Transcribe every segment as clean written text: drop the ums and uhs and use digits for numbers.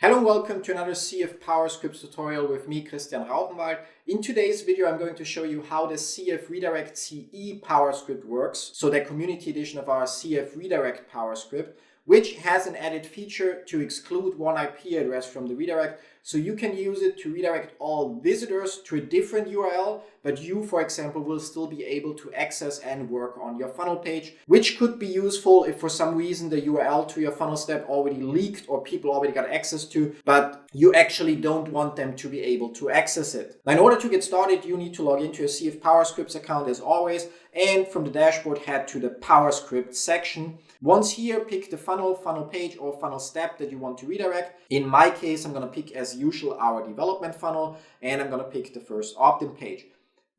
Hello and welcome to another CF PowerScript tutorial with me, Christian Rauchenwald. In today's video, I'm going to show you how the CF Redirect CE PowerScript works. So the community edition of our CF Redirect PowerScript, which has an added feature to exclude one IP address from the redirect. So you can use it to redirect all visitors to a different URL, but you, for example, will still be able to access and work on your funnel page, which could be useful if for some reason the URL to your funnel step already leaked or people already got access to, but you actually don't want them to be able to access it. Now, in order to get started, you need to log into your CF PowerScripts account as always, and from the dashboard, head to the PowerScript section. Once here, pick the funnel page, or funnel step that you want to redirect. In my case, I'm going to pick, as usual, our development funnel, and I'm going to pick the first opt-in page.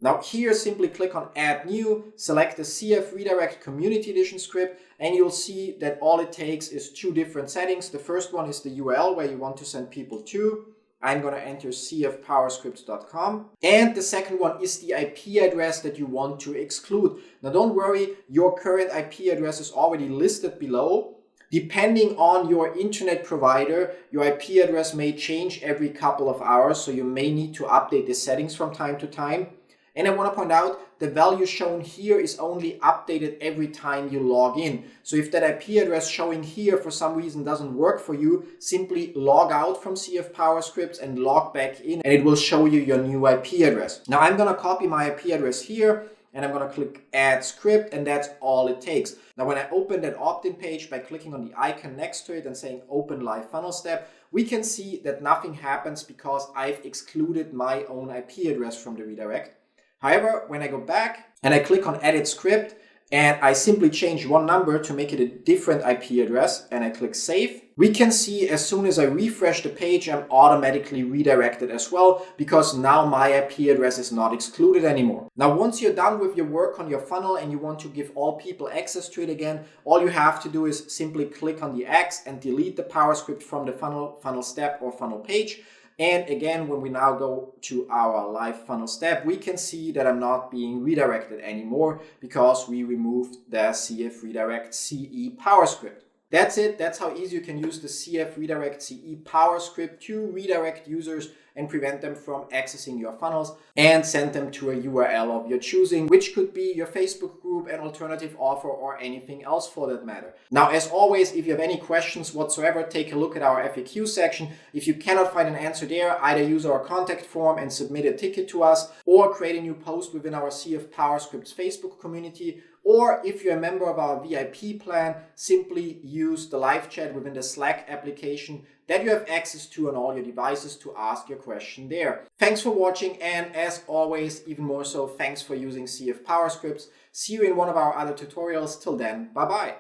Now here, simply click on Add New, select the CF Redirect Community Edition script, and you'll see that all it takes is two different settings. The first one is the URL where you want to send people to. I'm going to enter cfpowerscripts.com. And the second one is the IP address that you want to exclude. Now don't worry, your current IP address is already listed below. Depending on your internet provider, your IP address may change every couple of hours, so you may need to update the settings from time to time. And I want to point out, the value shown here is only updated every time you log in. So if that IP address showing here for some reason doesn't work for you, simply log out from CF PowerScripts and log back in, and it will show you your new IP address. Now I'm going to copy my IP address here, and I'm going to click Add Script, and that's all it takes. Now when I open that opt-in page by clicking on the icon next to it and saying Open Live Funnel Step, we can see that nothing happens because I've excluded my own IP address from the redirect. However, when I go back and I click on Edit Script and I simply change one number to make it a different IP address and I click Save, we can see as soon as I refresh the page, I'm automatically redirected as well, because now my IP address is not excluded anymore. Now, once you're done with your work on your funnel and you want to give all people access to it again, all you have to do is simply click on the X and delete the PowerScript from the funnel step or funnel page. And again, when we now go to our live funnel step, we can see that I'm not being redirected anymore because we removed the CF Redirect CE PowerScript. That's it. That's how easy you can use the CF Redirect CE PowerScript to redirect users and prevent them from accessing your funnels and send them to a URL of your choosing, which could be your Facebook group, an alternative offer, or anything else for that matter. Now, as always, if you have any questions whatsoever, take a look at our FAQ section. If you cannot find an answer there, either use our contact form and submit a ticket to us, or create a new post within our CF PowerScripts Facebook community. Or if you're a member of our VIP plan, simply use the live chat within the Slack application that you have access to on all your devices to ask your question there. Thanks for watching, and as always, even more so, thanks for using CF PowerScripts. See you in one of our other tutorials. Till then, bye-bye.